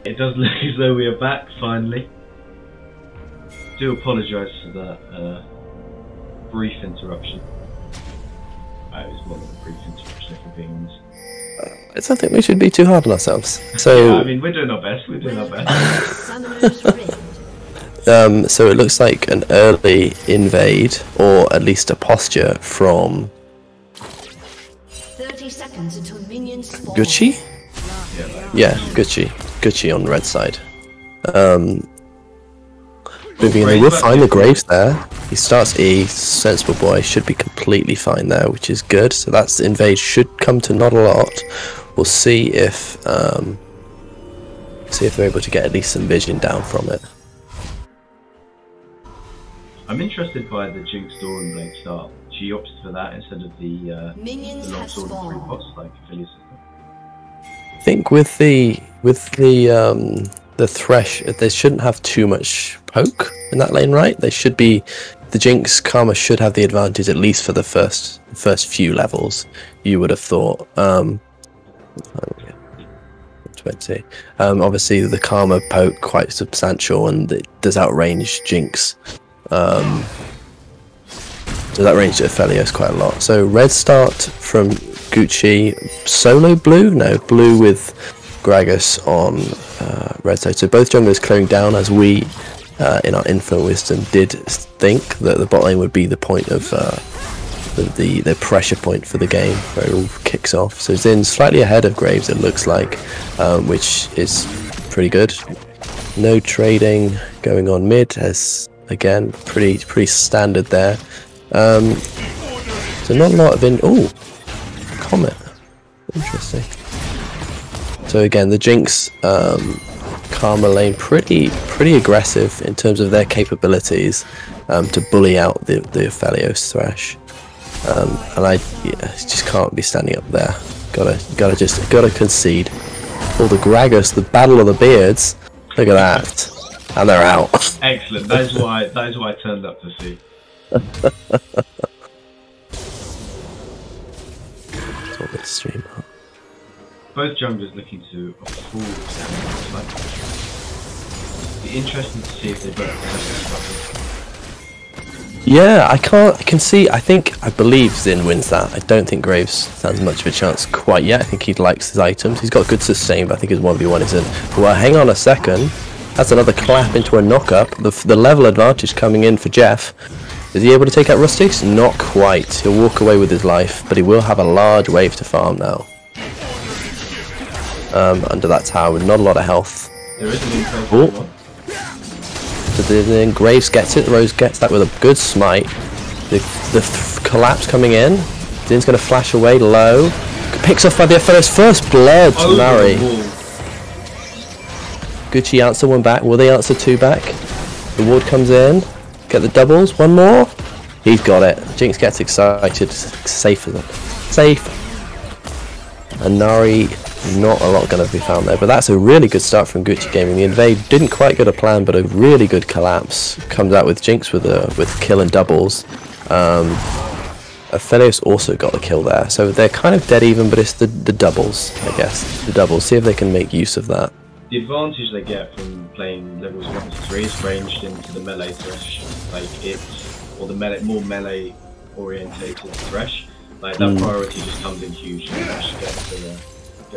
It does look as though we are back finally. Do apologise for that brief interruption. It was more than a brief interruption, if we're being honest. I don't think we should be too hard on ourselves. So yeah, I mean, we're doing our best. We're doing our best. So it looks like an early invade, or at least a posture from 30 seconds until minions spawn. Gucci? Yeah, Gucci on the red side. They will find the Graves there. He starts E, sensible boy, should be completely fine there, which is good. So that's the invade, should come to not a lot. We'll see if they're able to get at least some vision down from it. I'm interested by the Jinx Doran Blade start. She opted for that instead of the long sword and 3 pots like Philly's system. I think with the Thresh, they shouldn't have too much poke in that lane, right? They should be, the Jinx Karma should have the advantage at least for the first few levels. You would have thought. 20. Obviously the Karma poke quite substantial, and it does outrange Jinx. Does outrange Aphelios quite a lot. So red start from Gucci, solo blue? No, blue with Glaucous on red side. So both junglers clearing down, as we in our infinite wisdom did think that the bot lane would be the point of the pressure point for the game where it all kicks off. So Zin's slightly ahead of Graves, it looks like, which is pretty good. No trading going on mid, as again pretty standard there. So not a lot of Comet, interesting. So again, the Jinx Karma lane pretty aggressive in terms of their capabilities to bully out the Aphelios Thresh, and I just can't be standing up there. Gotta concede. All the Glaucous, the battle of the beards. Look at that, and they're out. Excellent. That is why I turned up to see. Stream. Both junglers looking to a full stand. Be interesting to see if they both have. Yeah, I believe Zin wins that. I don't think Graves stands much of a chance quite yet. I think he likes his items. He's got good sustain, but I think his 1v1 isn't. Well, hang on a second. That's another clap into a knock-up. The level advantage coming in for Jeff. Is he able to take out Rustics? Not quite. He'll walk away with his life, but he will have a large wave to farm now. Under that tower with not a lot of health. There is an intro. So then Graves gets it, Rose gets that with a good smite. The collapse coming in. Zin's going to flash away low. Picks off by the first blood to Mary. Gucci answer one back. Will they answer two back? The ward comes in. Get the doubles. One more. He's got it. Jinx gets excited. Safe. And Nari, not a lot going to be found there. But that's a really good start from Gucci Gaming. The invade didn't quite get a plan, but a really good collapse. Comes out with Jinx with kill and doubles. Aphelios also got the kill there. So they're kind of dead even, but it's the doubles, I guess. The doubles. See if they can make use of that. The advantage they get from playing levels 1 to 3 is ranged into the melee Thresh, or the more melee orientated Thresh. Like that priority just comes in huge and Thresh gets to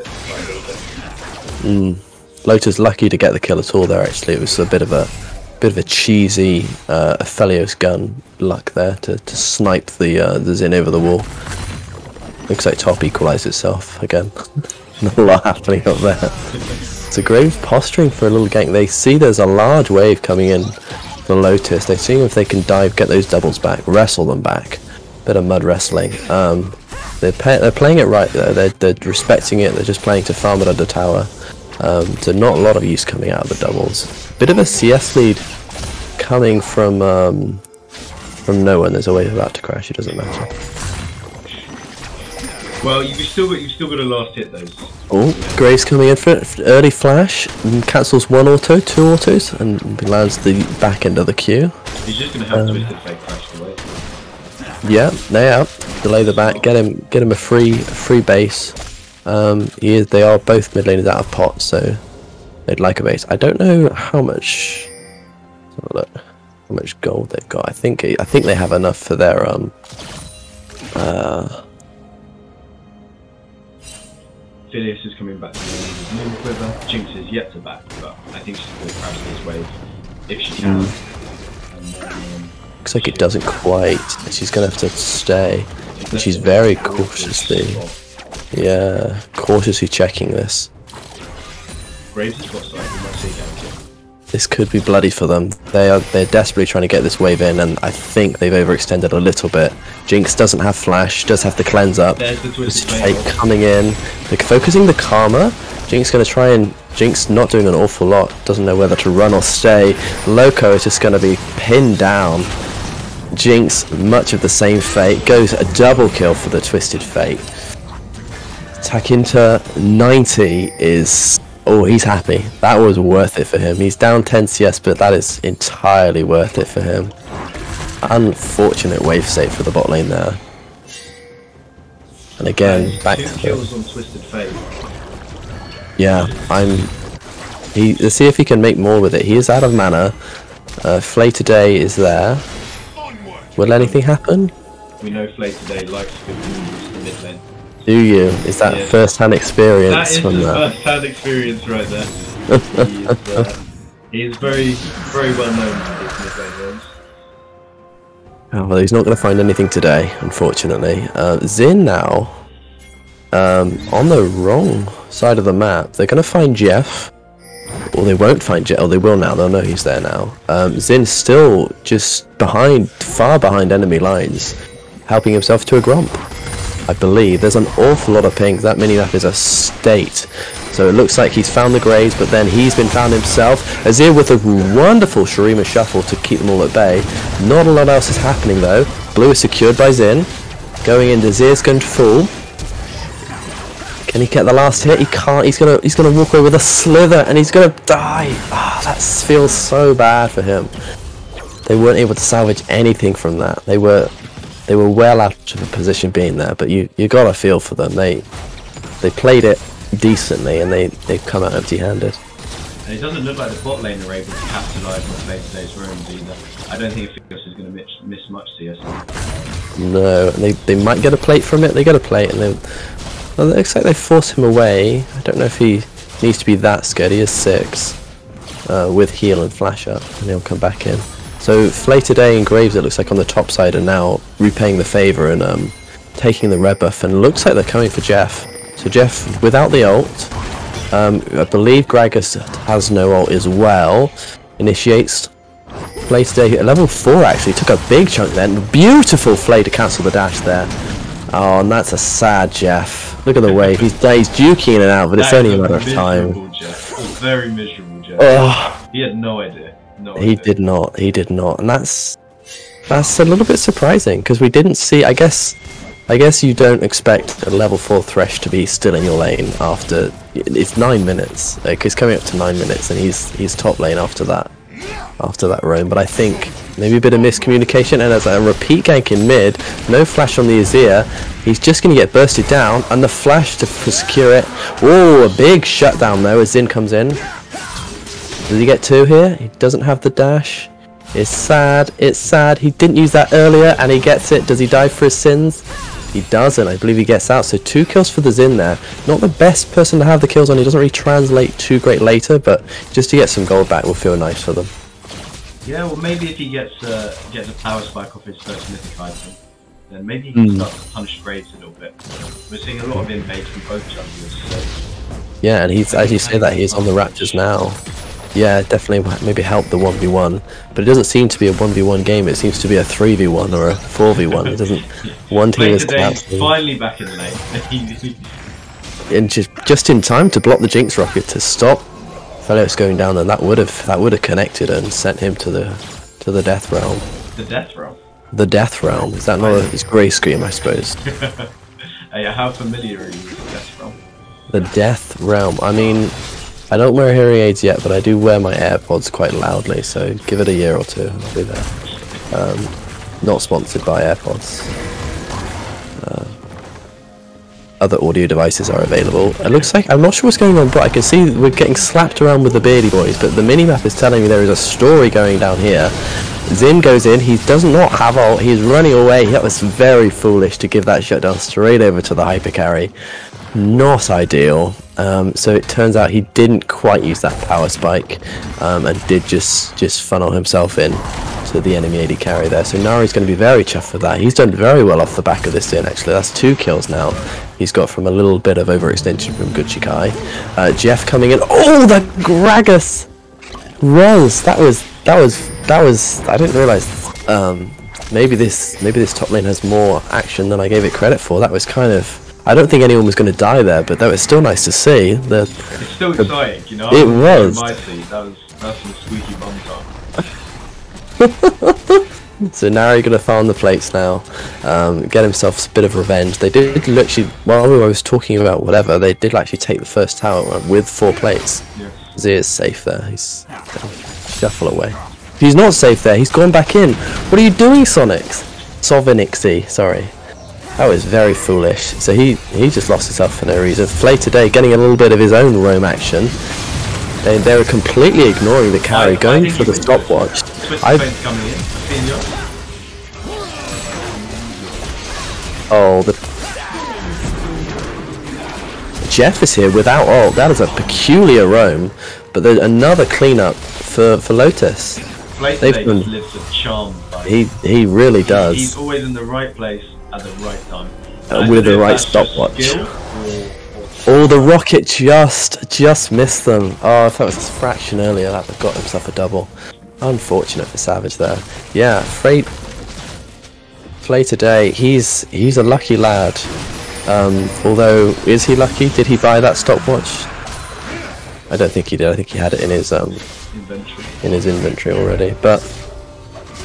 fight a little bit. Lotus lucky to get the kill at all there. Actually, it was a bit of a cheesy Aphelios gun luck there to snipe the Zin over the wall. Looks like top equalised itself again. Not a lot happening up there. So Graves posturing for a little gank. They see there's a large wave coming in for Lotus. They're seeing if they can dive, get those doubles back, wrestle them back. Bit of mud wrestling. They're playing it right though. They're respecting it. They're just playing to farm it under tower. So not a lot of use coming out of the doubles. Bit of a CS lead coming from no one. There's a wave about to crash. It doesn't matter. Well, you've still got a last hit though. Oh, Graves coming in for early flash, and cancels one auto, two autos, and lands the back end of the queue. He's just going to have Twisted Fate crash away. Yeah, they out. Delay the back, get him a free base. They are both mid laners out of pot, so They'd like a base. I don't know how much. Let's have a look. How much gold they've got? I think they have enough for their Phileas is coming back to the Moon Quiver. Jinx is yet to back, but I think she's going to crash this wave if she can. And then, looks like it doesn't quite. She's gonna have to stay. And she's very cautiously, yeah, cautiously checking this. Graves has got sight of my sea counter. This could be bloody for them. They're desperately trying to get this wave in, and I think they've overextended a little bit. Jinx doesn't have flash, does have the cleanse up. There's the twisted fate coming in. They're focusing the karma. Jinx gonna try and Jinx not doing an awful lot. Doesn't know whether to run or stay. Loco is just gonna be pinned down. Jinx, much of the same fate, goes a double kill for the twisted fate. Attack into 90 is. Oh, he's happy. That was worth it for him. He's down 10 CS, but that is entirely worth it for him. Unfortunate wave save for the bot lane there. And again, back to kills on Twisted Fate. Yeah, let's see if he can make more with it. He is out of mana. Flay today is there. Will anything happen? We know Flay today likes to go to the mid lane. Do you? Is that first-hand experience that is from that? First-hand experience right there. he is very, very well known for these mid-lane roles. Oh, well, he's not going to find anything today, unfortunately. Xin now, on the wrong side of the map. They're going to find Jeff, or they won't find Jeff. Oh, they will now. They'll know he's there now. Zin's still just behind, far behind enemy lines, helping himself to a Gromp. I believe there's an awful lot of pings. That minimap is a state. So it looks like he's found the Graves, but then he's been found himself. Azir with a wonderful Shurima shuffle to keep them all at bay. Not a lot else is happening though. Blue is secured by Xin. Going into Azir's going to fall. Can he get the last hit? He can't. He's gonna walk away with a slither, and he's gonna die. Ah, that feels so bad for him. They weren't able to salvage anything from that. They were well out of a position being there, but you gotta feel for them. They played it decently, and they've come out empty-handed. And it doesn't look like the bot lane are able to capitalise on Flay today's runes either. I don't think Phileas is going to miss much CS. No, they might get a plate from it. They get a plate, and well, it looks like they force him away. I don't know if he needs to be that scared. He is 6 with heal and flash up, and he'll come back in. So Flay today and Graves, it looks like on the top side, are now repaying the favour and taking the red buff, and it looks like they're coming for Jeff. So Jeff without the ult, I believe Glaucous has no ult as well. Initiates. Flay today at level 4 actually took a big chunk then. Beautiful Flay to cancel the dash there. Oh, and that's a sad Jeff. Look at the wave. He's duking in and out, but it's only a matter of time. Jeff. A very miserable Jeff. Oh. He had no idea. He did not, and that's a little bit surprising, because we didn't see. I guess you don't expect a level 4 Thresh to be still in your lane after it's 9 minutes. Like, he's coming up to 9 minutes, and he's top lane after that roam. But I think maybe a bit of miscommunication, and as a repeat gank in mid, no flash on the Azir. He's just going to get bursted down, and the flash to secure it. Oh, a big shutdown though as Xin comes in. Does he get 2 here? He doesn't have the dash. It's sad. It's sad. He didn't use that earlier, and he gets it. Does he die for his sins? He doesn't. I believe he gets out. So 2 kills for the Xin there. Not the best person to have the kills on. He doesn't really translate too great later, but just to get some gold back will feel nice for them. Yeah, well, maybe if he gets a power spike off his first mythic item, then maybe he can start to punish Graves a little bit. We're seeing a lot of invades from both junglers. So yeah, and he's, as you say that, he's on the Raptors now. Yeah, definitely maybe help the 1v1, but it doesn't seem to be a 1v1 game. It seems to be a 3v1 or a 4v1. It doesn't. One team is finally back in the lane, and just in time to block the Jinx rocket to stop Phileas going down, and that would have connected and sent him to the death realm. The death realm. The death realm. Is that not it's grey scream, I suppose? How familiar are you with the death realm? The death realm. I mean, I don't wear hearing aids yet, but I do wear my AirPods quite loudly, so give it a year or 2, I'll be there. Not sponsored by AirPods. other audio devices are available. It looks like, I'm not sure what's going on, but I can see we're getting slapped around with the Beardy Boys, but the minimap is telling me there is a story going down here. Xin goes in, he does not have ult, he's running away. That was very foolish to give that shutdown straight over to the hypercarry. Not ideal. So it turns out he didn't quite use that power spike, and did just funnel himself in to the enemy AD carry there. So Nari's going to be very chuffed with that. He's done very well off the back of this Xin, actually. That's 2 kills now he's got from a little bit of overextension from Gucci Kai. Jeff coming in. Oh, the Glaucous! That was I didn't realise maybe this top lane has more action than I gave it credit for. That was kind of, I don't think anyone was going to die there, but that was still nice to see. It's still exciting, you know. It was. That's some squeaky bum talk. So Nari gonna farm the plates now, get himself a bit of revenge. They did literally, while I was talking about whatever, they did actually take the first tower with 4 plates. Yes. Zir's safe there. He's shuffle away. He's not safe there. He's gone back in. What are you doing, Sovinixy? Sorry. That was very foolish. So he just lost himself for no reason. Flay today getting a little bit of his own roam action. They were completely ignoring the carry, going for the stopwatch. Oh, Jeff is here without ult. That is a peculiar roam, but there's another cleanup for Lotus. Lives a charm. He really does. He's always in the right place at the right time. With the right stopwatch. Oh, the rocket just missed them. Oh, I thought it was a fraction earlier. That got himself a double. Unfortunate for Savage there. Yeah, Flay today, he's a lucky lad. Although, is he lucky? Did he buy that stopwatch? I don't think he did. I think he had it in his inventory already. But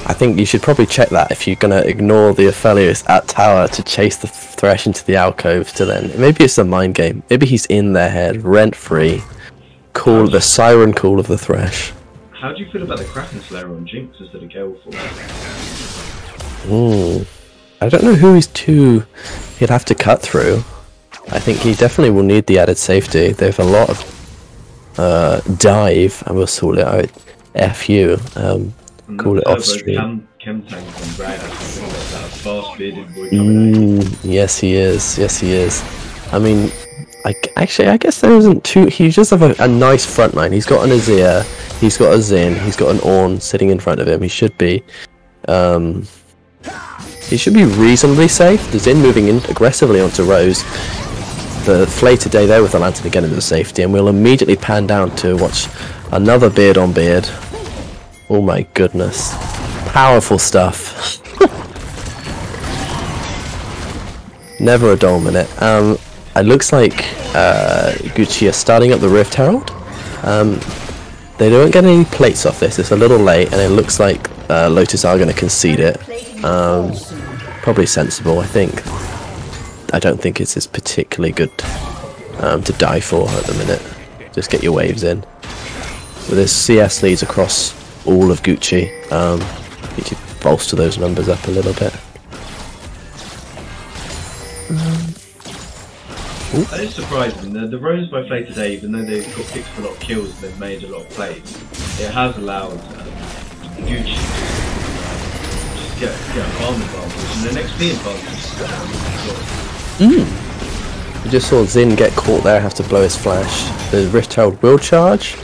I think you should probably check that if you're gonna ignore the Aphelios at tower to chase the Thresh into the alcove to then. Maybe it's a mind game. Maybe he's in their head, rent free. Call the siren call of the Thresh. How do you feel about the Kraken Slayer on Jinx instead of Galeful? I don't know who he'd have to cut through. I think he definitely will need the added safety. They have a lot of dive, I will call it out. FU. Call it off stream. Yes, he is. Yes, he is. I mean, I guess there isn't too. He just have a nice front line. He's got an Azir, he's got a Xin, he's got an Ornn sitting in front of him. He should be reasonably safe. The Xin moving in aggressively onto Rose. The Flay today there with the Lantern to get into the safety, and we'll immediately pan down to watch another beard on beard. Oh my goodness. Powerful stuff. Never a dull minute. It looks like Gucci are starting up the Rift Herald. They don't get any plates off this. It's a little late, and it looks like Lotus are going to concede it. Probably sensible, I think. I don't think it's particularly good to die for at the minute. Just get your waves in. With his CS leads across all of Gucci, need to bolster those numbers up a little bit. That is surprising. The roams by Flay today, even though they've got picked a lot of kills and they've made a lot of plays, it has allowed Gucci to get a farm advantage and an XP advantage. We just saw Xin get caught there, have to blow his flash. The Rift Herald will charge.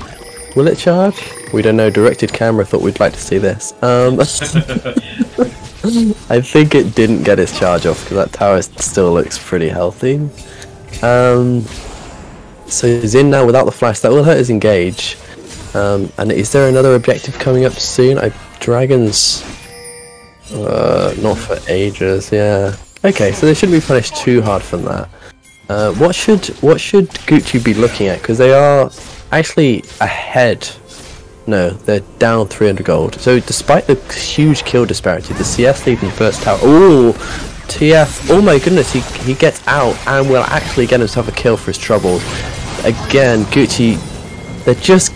Will it charge? We don't know. Directed camera thought we'd like to see this. I think it didn't get its charge off because that tower still looks pretty healthy. So Xin now without the flash, that will hurt his engage. And is there another objective coming up soon? Dragons, not for ages. Yeah. Okay, so they shouldn't be punished too hard from that. What should Gucci be looking at? Because they are actually ahead. No, they're down 300 gold. So despite the huge kill disparity, the CS lead in first tower. Ooh, TF. Oh my goodness, he gets out and will actually get himself a kill for his troubles. Again, Gucci, they're just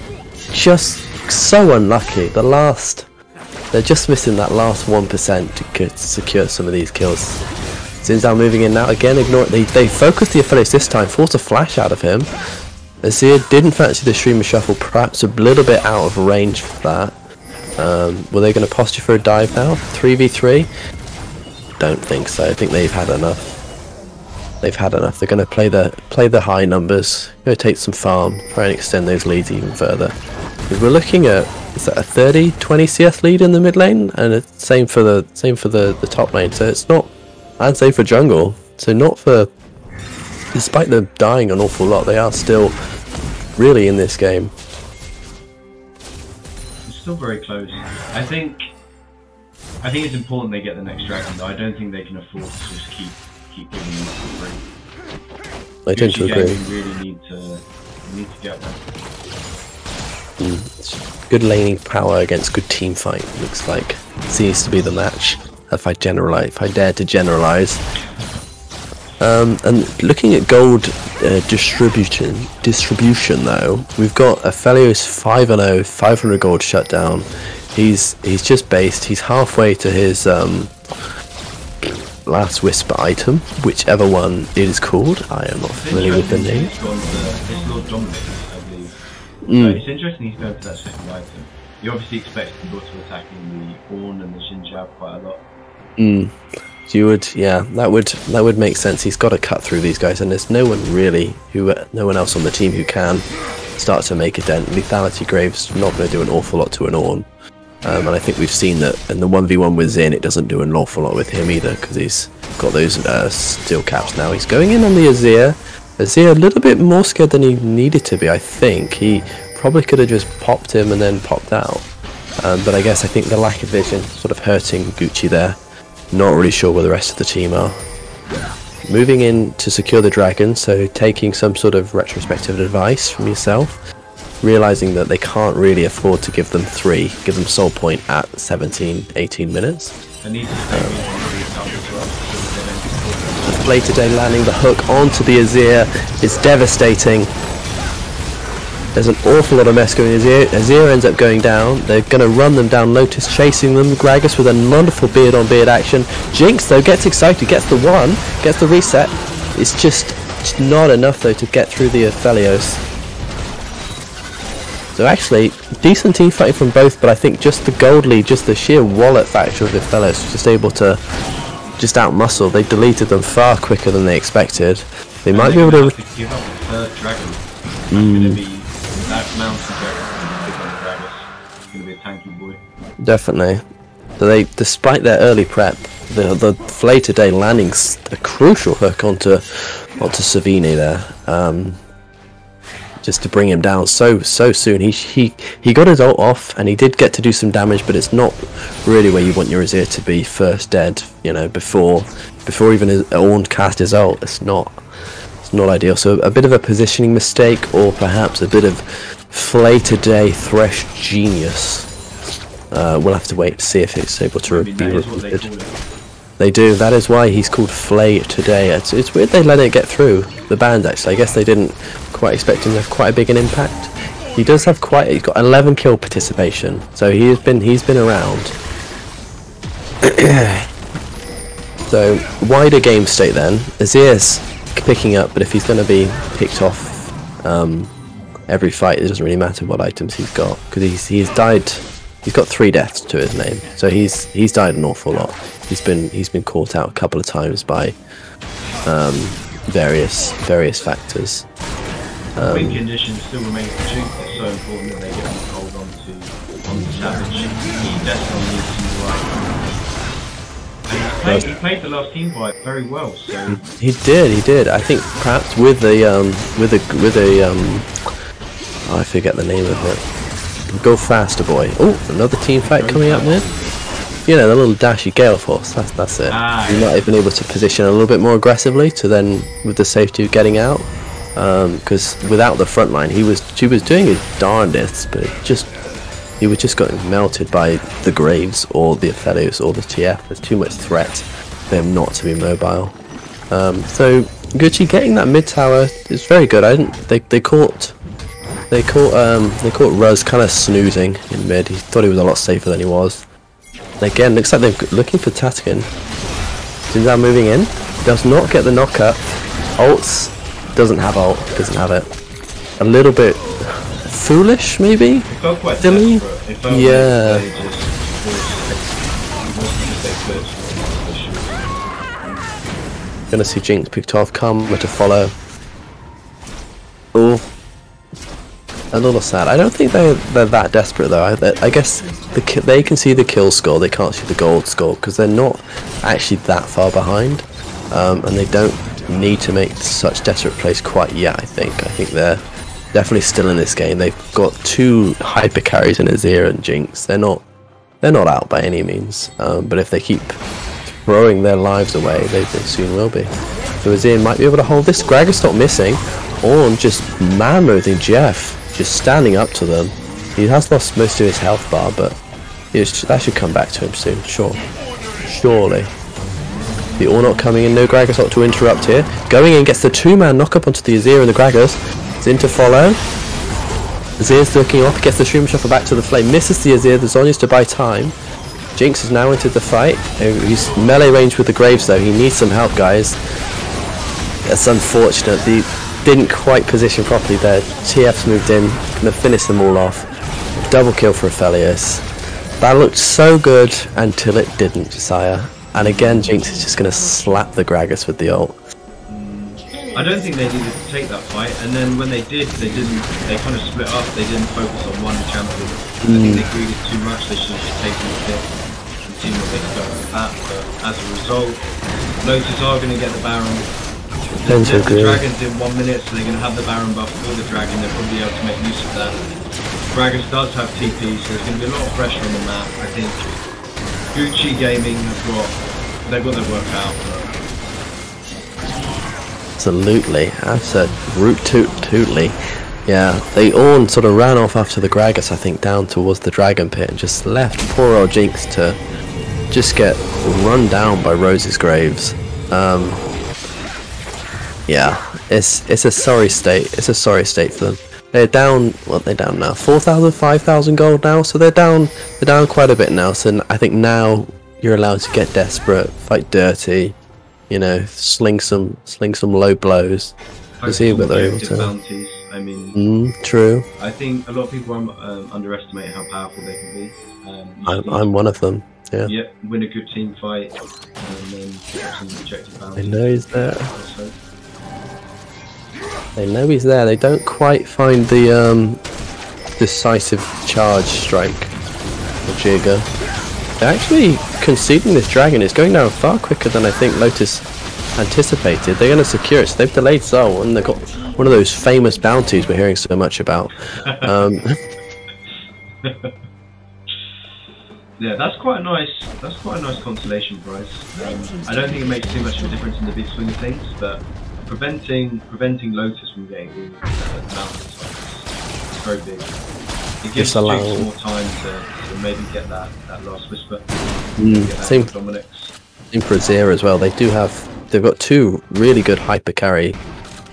so unlucky. They're just missing that last 1% to secure some of these kills. Zinzao moving in now again. Ignore it. They focused the Aphelios this time, forced a flash out of him. Azir didn't fancy the streamer shuffle, perhaps a little bit out of range for that. Were they going to posture for a dive now? 3v3? Don't think so. I think they've had enough. They've had enough. They're going to play the high numbers. Going to take some farm, try and extend those leads even further. Because we're looking at, is that a 30-20 CS lead in the mid lane, and it's same for the top lane. So it's not, I'd say, for jungle. So not for. Despite them dying an awful lot, they are still really in this game. It's still very close. I think it's important they get the next dragon, though. I don't think they can afford to just keep giving them up for free. I tend to agree. We really need to get them. Good laning power against good team fight. Looks like seems to be the match. If I dare to generalize. And looking at gold distribution though, we've got Aphelios 5-0, 500 gold shutdown. He's just based. He's halfway to his last whisper item, whichever one it is called. I am not familiar with the name. It's Lord Dominus, I believe. So it's interesting he's going for that second item. You obviously expect him to attacking the Ornn and the Xinjiao quite a lot. You would, yeah, that would make sense. He's got to cut through these guys, and there's no one really no one else on the team who can start to make a dent. Lethality Graves not going to do an awful lot to an Ornn, and I think we've seen that in the 1v1 with Xin, it doesn't do an awful lot with him either because he's got those steel caps now. He's going in on the Azir. Azir a little bit more scared than he needed to be. I think he probably could have just popped him and then popped out, but I think the lack of vision sort of hurting Gucci there. Not really sure where the rest of the team are. Moving in to secure the dragon, so taking some sort of retrospective advice from yourself, realizing that they can't really afford to give them soul point at 17-18 minutes. The play today landing the hook onto the Azir is devastating. There's an awful lot of mess going on. Azir ends up going down. They're going to run them down. Lotus chasing them. Glaucous with a wonderful beard on beard action. Jinx though gets excited, gets the one, gets the reset. It's just not enough though to get through the Aphelios. So actually, decent team fighting from both, but I think just the gold lead, just the sheer wallet factor of the Aphelios was just able to just outmuscle. They deleted them far quicker than they expected. They might be able to give up the third dragon. It's going to be that mountain dragon. It's going to be a tanky boy. Definitely. So they, despite their early prep, the Flay today landing a crucial hook onto Savini there, just to bring him down so soon. He got his ult off and he did get to do some damage, but it's not really where you want your Azir to be first dead. You know, before even his Ornn cast his ult. It's not ideal. So a bit of a positioning mistake, or perhaps a bit of Flay today Thresh genius. We'll have to wait to see if it's able to be repeated. They do. That is why he's called Flay today. It's weird they let it get through the band. Actually, I guess they didn't quite expect him to have quite a big an impact. He does have he's got 11 kill participation, so he's been around. So wider game state then. Azir's picking up, but if he's going to be picked off every fight, it doesn't really matter what items he's got, because he's died. He's got 3 deaths to his name, so he's died an awful lot. He's been caught out a couple of times by various factors. Win conditions still remain for Jinx. It's so important that they get hold on to Savage. He definitely needs some right. He played the last team fight very well. So he did. I think perhaps with a I forget the name of it. Go faster, boy. Oh, another team fight coming up there. You know, the little dashy Gale Force. That's it. He might have been able to position a little bit more aggressively to then, with the safety of getting out. Because without the front line, she was doing his darndest, but he was just getting melted by the Graves or the Aphelios or the TF. There's too much threat for him not to be mobile. So Gucci getting that mid tower is very good. They caught Ruz kind of snoozing in mid. He thought he was a lot safer than he was. And again, looks like they're looking for Tatkin. Is that moving in? Does not get the knockup. Ults. Doesn't have ult. Doesn't have it. A little bit foolish, maybe? It felt quite Silly? desperate. It felt Yeah. like they just Gonna see Jinx picked off, Karma to follow. Oh, a little sad. I don't think they're that desperate though. I guess they can see the kill score, they can't see the gold score because they're not actually that far behind, and they don't need to make such desperate plays quite yet. I think they're definitely still in this game. They've got 2 hyper carries in Azir and Jinx. They're not out by any means. But if they keep throwing their lives away, they soon will be. So Azir might be able to hold this. Gragas not missing. Ornn just man-mothing Jeff, just standing up to them. He has lost most of his health bar, but that should come back to him soon, surely. The Ornn not coming in, no Gragas not to interrupt here. Going in, gets the 2-man knock-up onto the Azir and the Gragas. Zin to follow. Azir's looking off, gets the Shroom Shuffle back to the flame, misses the Azir, the Zhonya's to buy time. Jinx has now entered the fight. He's melee range with the Graves though, he needs some help, guys. That's unfortunate, they didn't quite position properly there. TF's moved in, gonna finish them all off. Double kill for Aphelios. That looked so good until it didn't, Sire. And again, Jinx is just gonna slap the Gragas with the ult. I don't think they needed to take that fight, and then when they did, they kind of split up, they didn't focus on one champion. I think they greeded too much, they should have just taken the pick and seen what they could go with that, but as a result, Lotus are going to get the Baron. The Dragon's in 1 minute, so they're going to have the Baron buff for the Dragon, they'll probably be able to make use of that. Gragas does have TP, so there's going to be a lot of pressure on the map. I think Gucci Gaming they've got their work out. Absolutely. Yeah, they all sort of ran off after the Gragas, I think, down towards the Dragon Pit and just left poor old Jinx to just get run down by Rose's Graves. Yeah, it's a sorry state. It's a sorry state for them. They're down. What they're down now? 4,000, 5,000 gold now. So they're down quite a bit now. So I think now you're allowed to get desperate, fight dirty. You know, sling some low blows to see what they're able to. Bounties. I mean, true. I think a lot of people underestimate how powerful they can be. I'm one of them. Yeah. Yep. Win a good team fight, and then pick up some objective bounties. I know he's there. They know he's there. They don't quite find the decisive charge strike or Jigger. They're actually conceding this dragon. It's going down far quicker than I think Lotus anticipated. They're going to secure it, so they've delayed Soul, and they've got one of those famous bounties we're hearing so much about. Yeah, that's quite a nice consolation prize. I don't think it makes too much of a difference in the big swing of things, but preventing Lotus from getting the mountain is very big. It gives Jinx more time to maybe get that last whisper. Same for Azir as well. They've got 2 really good hyper carry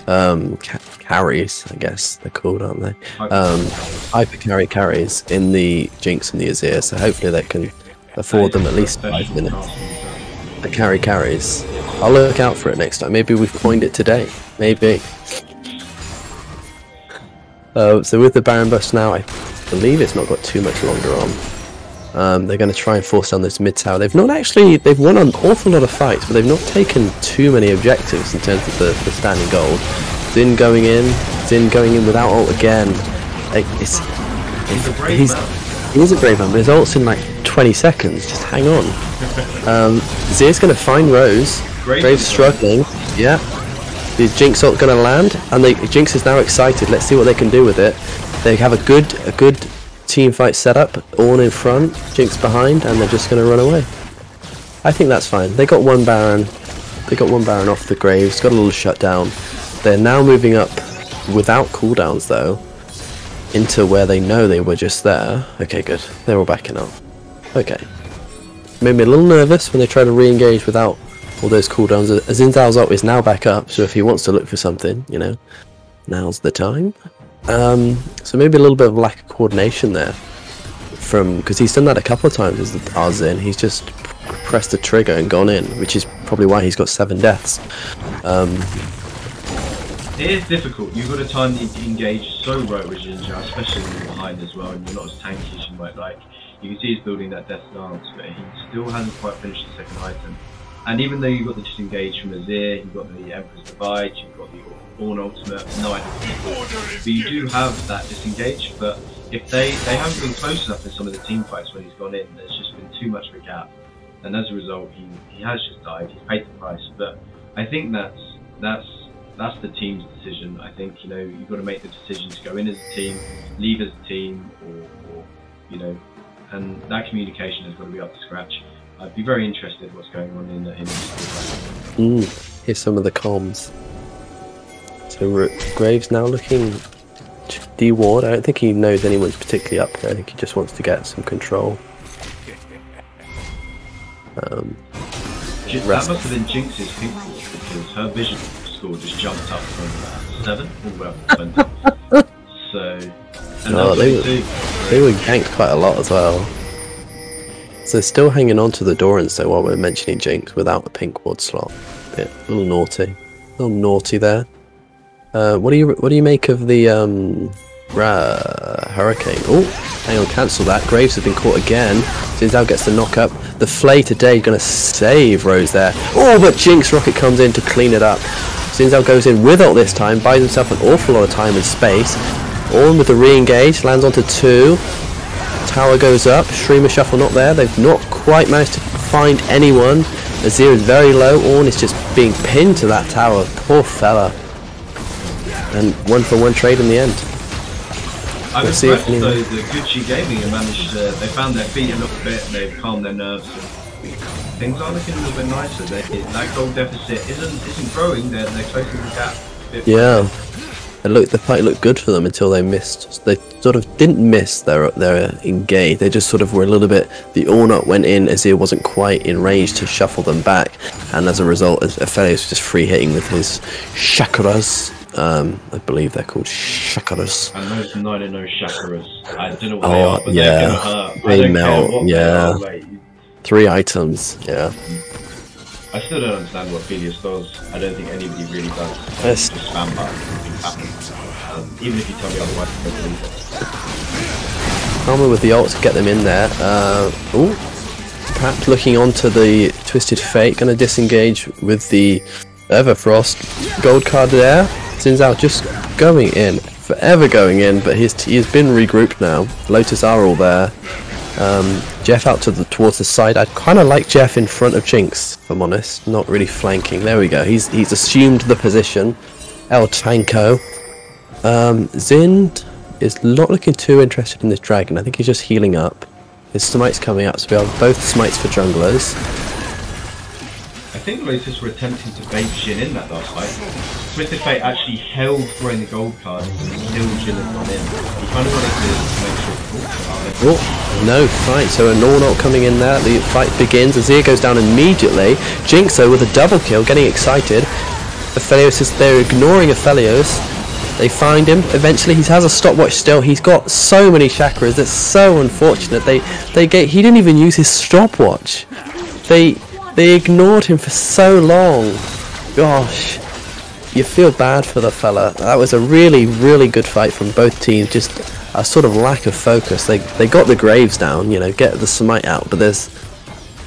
carries, I guess they're called, aren't they? Hyper carries in the Jinx and the Azir, so hopefully they can afford them at least 5 minutes. The carries. I'll look out for it next time. Maybe we've coined it today. Maybe. So with the Baron Bust now, I believe it's not got too much longer on. They're going to try and force down this mid tower. They've won an awful lot of fights, but they've not taken too many objectives in terms of the standing gold. Zin going in without ult again. He's a brave man, but his ult's in like 20 seconds. Just hang on. Zir's going to find Rose. Graves struggling. Yeah. The Jinx ult going to land, and Jinx is now excited. Let's see what they can do with it. They have a good team fight set up. Ornn in front, Jinx behind, and they're just going to run away. I think that's fine. They got one Baron. They got one Baron off the Graves. Got a little shutdown. They're now moving up without cooldowns though, into where they know they were just there. Okay, good. They're all backing up. Okay. Made me a little nervous when they try to re-engage without all those cooldowns. Xin Zhao's ult is now back up, so if he wants to look for something, you know, now's the time. So maybe a little bit of lack of coordination there, because he's done that a couple of times as our Xin. He's just pressed the trigger and gone in, which is probably why he's got 7 deaths. It is difficult. You've got to time the engage so right with Ginger, especially when you're behind as well, and you're not as tanky as you might like. You can see he's building that death dance, but he still hasn't quite finished the second item. And even though you've got the disengage from Azir, you've got the Emperor's Divide, you've got the Ornn ultimate, no idea, but you do have that disengage. But if they haven't been close enough in some of the team fights when he's gone in, there's just been too much of a gap, and as a result, he has just died. He's paid the price. But I think that's the team's decision. I think, you know, you've got to make the decision to go in as a team, leave as a team, or you know, and that communication has got to be up to scratch. I'd be very interested what's going on in this. Here's some of the comms. So Graves now looking to de-ward. I don't think he knows anyone's particularly up there. I think he just wants to get some control. That must have been Jinx's pink ward, because her vision score just jumped up from 7 all the way up to 20. So, and they were ganked quite a lot as well. So still hanging on to the Doran, so while we're mentioning Jinx without a pink ward slot. A little naughty there. What do you make of the Hurricane? Oh, hang on, cancel that. Graves has been caught again. Zinzao gets the knock up. The Flay today going to save Rose there. Oh, but Jinx Rocket comes in to clean it up. Zinzao goes in with ult this time, buys himself an awful lot of time and space. Ornn with the re-engage, lands onto 2. Tower goes up, Streamer Shuffle not there. They've not quite managed to find anyone. Azir is very low. Ornn is just being pinned to that tower. Poor fella. And 1-for-1 trade in the end. I was impressed though, the Gucci Gaming have managed to, they found their feet a little bit, they've calmed their nerves, and things are looking a little bit nicer. That gold deficit isn't growing, they're closing the gap. Yeah. The fight looked good for them until they missed. They sort of didn't miss their engage. They just sort of were a little bit. The Ornn went in, Azir wasn't quite in range to shuffle them back, and as a result, Aphelios was just free hitting with his chakras. I believe they're called chakras. And those 9-0 chakras. I don't know what they are, but yeah, they're gonna hurt. they melt. Yeah, 3 items. Yeah. I still don't understand what Aphelios does. I don't think anybody really does. Just spam buttons and things happen. Even if you tell me otherwise, I don't believe it. Karma with the ult to get them in there. Ooh, perhaps looking onto the Twisted Fate, going to disengage with the Everfrost gold card there. Zinzao just going in, forever going in, but he's been regrouped now. Lotus are all there. Jeff out towards the side. I'd kind of like Jeff in front of Jinx, if I'm honest. Not really flanking. There we go. He's assumed the position. El Tanko. Zind is not looking too interested in this dragon. I think he's just healing up. His smite's coming up, so we have both smites for junglers. I think Lotus were attempting to bait Jhin in that last fight. Twisted Fate actually held throwing the gold card until Jhin had gone in. He kind of wanted to make sure. Oh, no fight. So a Ornn coming in there. The fight begins. Azir goes down immediately. Jinx though with a double kill, getting excited. Aphelios is there ignoring Aphelios. They find him. Eventually he has a stopwatch still. He's got so many chakras. That's so unfortunate. He didn't even use his stopwatch. They ignored him for so long. Gosh, you feel bad for the fella. That was a really, really good fight from both teams. Just a sort of lack of focus. They got the Graves down, you know, get the smite out, but there's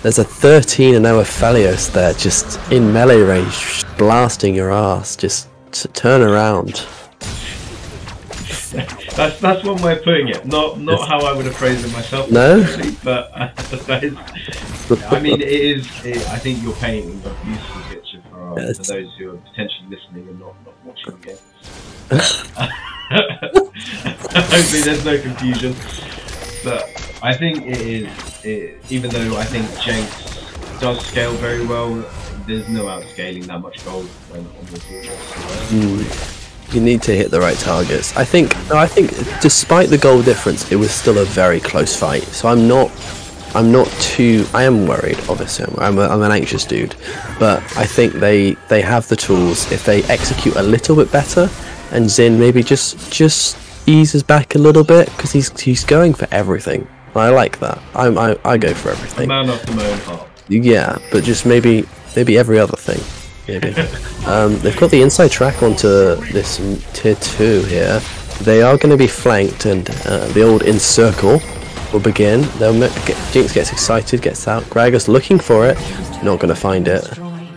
a 13-0 Aphelios there, just in melee range, blasting your ass. Just to turn around. That's one way of putting it. Not how I would have phrased it myself. No, but that is. I mean, I think you're painting a beautiful picture for those who are potentially listening and not watching again. Hopefully, there's no confusion. But I think it is. Even though I think Jinx does scale very well, there's no outscaling that much gold on the field. You need to hit the right targets. I think despite the goal difference, it was still a very close fight. So I am worried, obviously. I'm an anxious dude, but I think they have the tools if they execute a little bit better, and Zin maybe just eases back a little bit, because he's going for everything. I like that. I go for everything. A man after my own heart. Yeah, but just maybe every other thing. Maybe. They've got the inside track onto this tier 2 here. They are going to be flanked, and the old encircle will begin. Jinx gets excited, gets out. Gragas looking for it, not going to find it.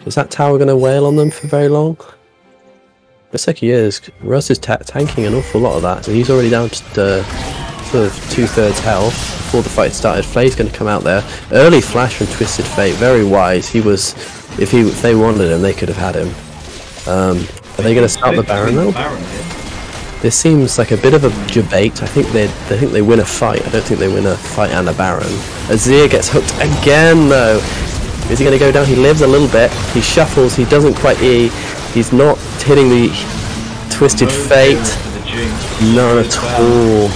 Is that tower going to wail on them for very long? Looks like he is. Russ is tanking an awful lot of that, so he's already down to sort of 2/3 health before the fight started. Flay's going to come out there. Early flash from Twisted Fate, very wise. He was, if they wanted him, they could have had him. Are they going to start the Baron though? This seems like a bit of a debate. I think they win a fight. I don't think they win a fight and a Baron. Azir gets hooked again though. Is he going to go down? He lives a little bit. He shuffles. He doesn't quite E. He's not hitting the Twisted Fate. None at all.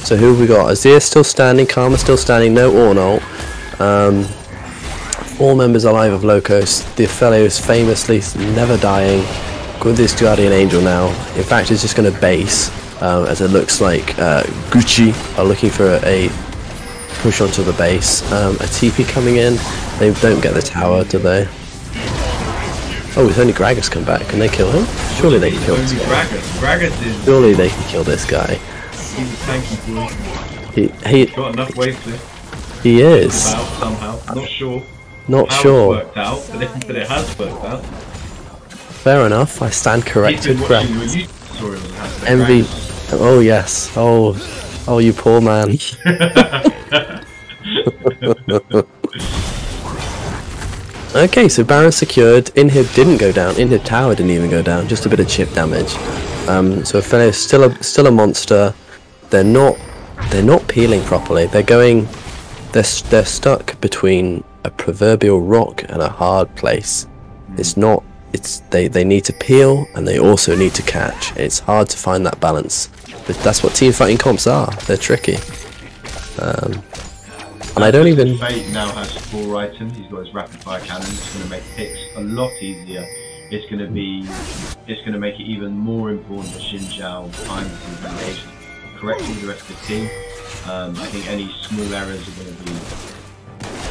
So who have we got? Azir still standing. Karma still standing. No Ornalt. 4 members alive of Lotus. The fellow is famously never dying. With this Guardian Angel now. In fact, it's just going to base. As it looks like Gucci are looking for a push onto the base. A TP coming in. They don't get the tower, do they? Oh, it's only Gragas come back. Can they kill him? Surely they can kill this guy. Gragas is... Surely they can kill this guy. He's a tanky boy. He's got enough wavelength. He is. Somehow. Not sure. Not how sure. It's worked out, but it has worked out. Fair enough. I stand corrected. Envy. Oh yes. Oh, you poor man. Okay, so Baron secured. Inhib didn't go down. Inhib tower didn't even go down. Just a bit of chip damage. So Ophelia still a monster. They're not peeling properly. They're stuck between a proverbial rock and a hard place. They need to peel and they also need to catch. It's hard to find that balance. But that's what team fighting comps are. They're tricky. And I don't even... Fate now has 4 items. He's got his rapid fire cannon. It's going to make picks a lot easier. It's going to make it even more important that Xin Zhao finds his engagement correctly with the rest of the team. I think any small errors are going to be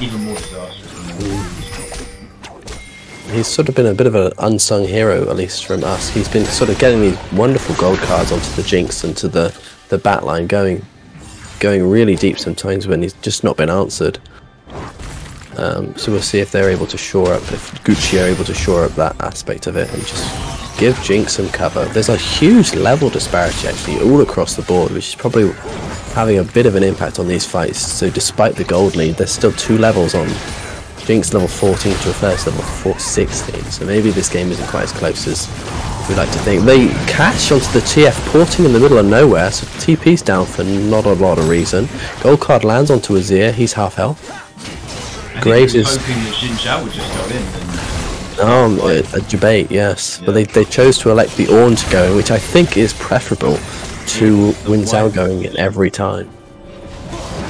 even more disastrous. He's sort of been a bit of an unsung hero, at least from us. He's been sort of getting these wonderful gold cards onto the Jinx and to the back line, going really deep sometimes when he's just not been answered. So we'll see if they're able to shore up, if Gucci are able to shore up that aspect of it and just give Jinx some cover. There's a huge level disparity actually all across the board, which is probably having a bit of an impact on these fights. So despite the gold lead, there's still 2 levels on. Jinx level 14 to a first level 16, so maybe this game isn't quite as close as we like to think. They catch onto the TF porting in the middle of nowhere, so TP's down for not a lot of reason. Gold card lands onto Azir, he's half health. Graves is hoping that Xin Zhao would just go in. A debate, yes, yeah. But they chose to elect the Ornn to go in, which I think is preferable to Xin Zhao going in every time.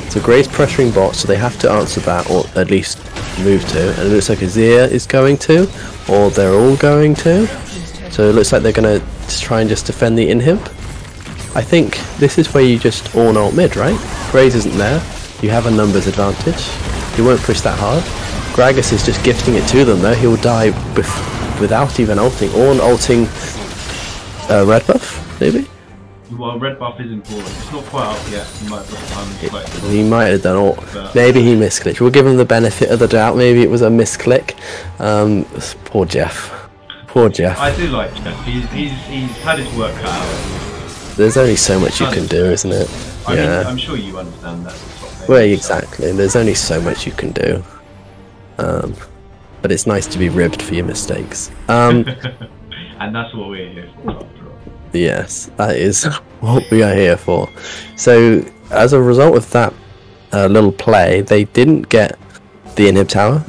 So Graves pressuring bot, so they have to answer that, or at least move to, and it looks like Azir is going to, or they're all going to. So it looks like they're going to try and just defend the inhib. I think this is where you just Ornalt mid, right? Graves isn't there. You have a numbers advantage. You won't push that hard. Gragas is just gifting it to them though. He'll die without even ulting. Ornn ulting red buff, maybe? Well, red buff is important. It's not quite up yet. He might have done all. Maybe he misclicked. We'll give him the benefit of the doubt. Maybe it was a misclick. Poor Jeff. Poor Jeff. I do like Jeff. He's had his work cut out. There's only so much you can do, isn't it? I mean, I'm sure you understand that. Well, exactly. There's only so much you can do. But it's nice to be ribbed for your mistakes. And that's what we're here for. Yes, that is what we are here for. So, as a result of that little play, they didn't get the inhib tower.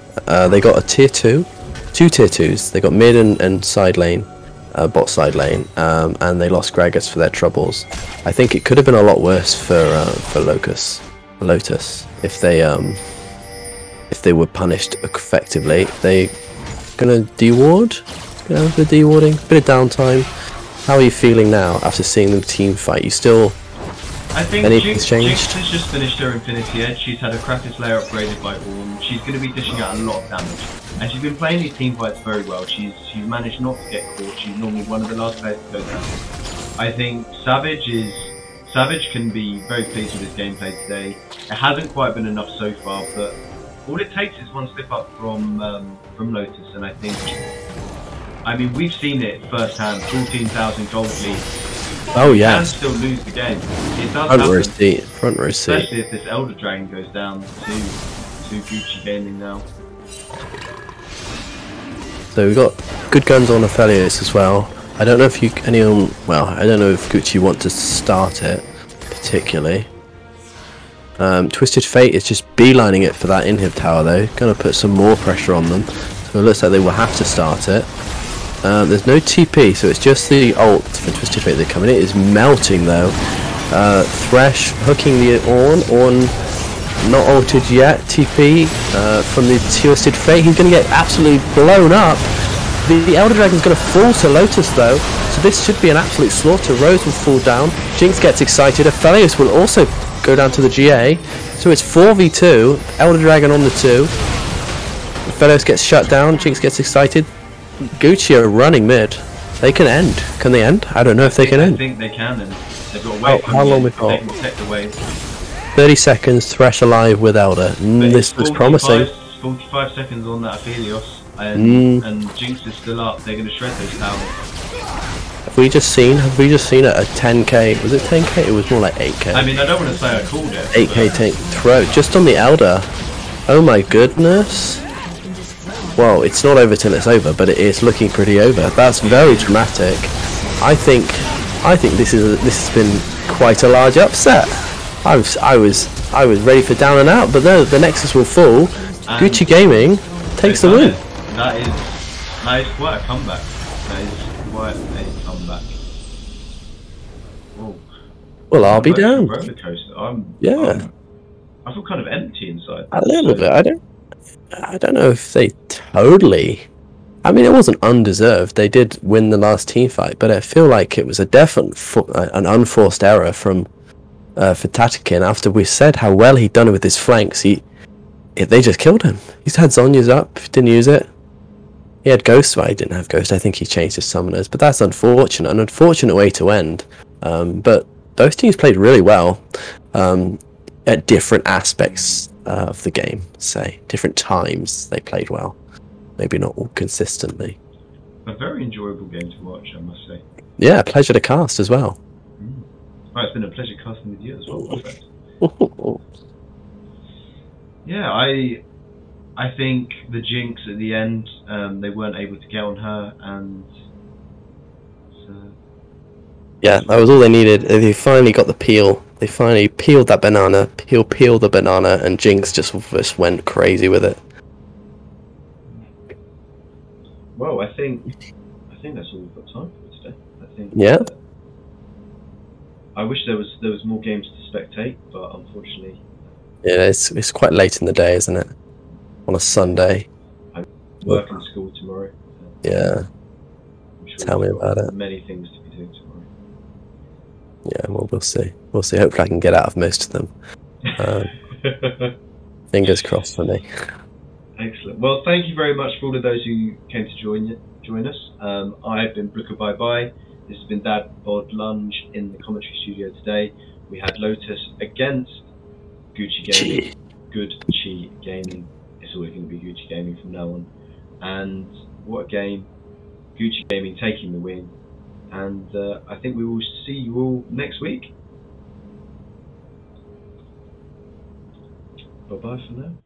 They got a tier 2, 2 tier 2s. They got mid and side lane, bot side lane, and they lost Gragas for their troubles. I think it could have been a lot worse for Lotus if they were punished effectively. They gonna deward, gonna have the dewarding, bit of downtime. How are you feeling now after seeing them team fight? You still I think Anything's Jinx changed? has just finished her Infinity Edge. She's had her Krakus layer upgraded by Ornn. She's going to be dishing out a lot of damage. And she's been playing these team fights very well. She's managed not to get caught. She's normally one of the last players to go down. I think Savage can be very pleased with his gameplay today. It hasn't quite been enough so far, but all it takes is one slip up from Lotus, and I mean, we've seen it firsthand. 14,000 gold lead. Oh You yeah. can still lose the game. It does Front row happen. seat. Front row seat. Especially if this Elder Dragon goes down to Gucci Gaming now. So we've got good guns on Aphelios as well. I don't know if I don't know if Gucci want to start it particularly. Twisted Fate is just beelining it for that inhib tower though. Gonna put some more pressure on them. So it looks like they will have to start it. There's no TP, so it's just the ult for Twisted Fate. They're coming. It is melting though. Thresh hooking the Ornn not ulted yet. TP from the Twisted Fate. He's going to get absolutely blown up. The Elder Dragon's going to fall to Lotus though, so this should be an absolute slaughter. Rose will fall down. Jinx gets excited. Aphelios will also go down to the GA. So it's 4v2. Elder Dragon on the 2. Aphelios gets shut down. Jinx gets excited. Gucci are running mid. They can end. Can they end? I don't know if they can end. I think they can, and they've got a wave. How long we've got? They can protect the wave. 30 seconds. Thresh alive with Elder. This looks promising. 45 seconds on that Aphelios, and Jinx is still up. They're going to shred those towers. Have we just seen a 10k? Was it 10k? It was more like 8k. I mean, I don't want to say I called it. 8k tank throw just on the Elder. Oh my goodness. Well, it's not over till it's over, but it is looking pretty over. That's very dramatic. I think this has been quite a large upset. I was ready for down and out, but no, the Nexus will fall. And Gucci Gaming takes the win. That is quite a comeback. That is quite a comeback. Whoa. Well, I'll be down. Roller coaster. I feel kind of empty inside. A little bit. I don't know if they totally. I mean, it wasn't undeserved. They did win the last team fight, but I feel like it was a definite, an unforced error from for Tatakin. After we said how well he'd done it with his flanks, they just killed him. He's had Zonya's up, didn't use it. He had Ghost, but he didn't have Ghost. I think he changed his summoners, but that's unfortunate. An unfortunate way to end. But both teams played really well at different aspects of the game, say different times they played well, maybe not all consistently. A very enjoyable game to watch, I must say. Yeah, pleasure to cast as well. Well, it's been a pleasure casting with you as well. Yeah, I think the Jinx at the end, they weren't able to get on her, and yeah, that was all they needed. They finally got the peel. They finally peeled that banana, peeled the banana, and Jinx just went crazy with it. Well, I think that's all we've got time for today. I think. Yeah. I wish there was more games to spectate, but unfortunately. Yeah, it's quite late in the day, isn't it? On a Sunday. I work in school tomorrow. Yeah. Sure Tell me about it. Many things to be doing tomorrow. Yeah, well, we'll see. We'll see. Hopefully I can get out of most of them. Fingers crossed for me. Excellent. Well, thank you very much for all of those who came to join us. I've been Brooker Bye Bye. This has been Dad Bod Lunge in the commentary studio today. We had Lotus against Gucci Gaming. Good Chi Gaming. It's always going to be Gucci Gaming from now on. And what a game. Gucci Gaming taking the win. And I think we will see you all next week. Bye bye for now.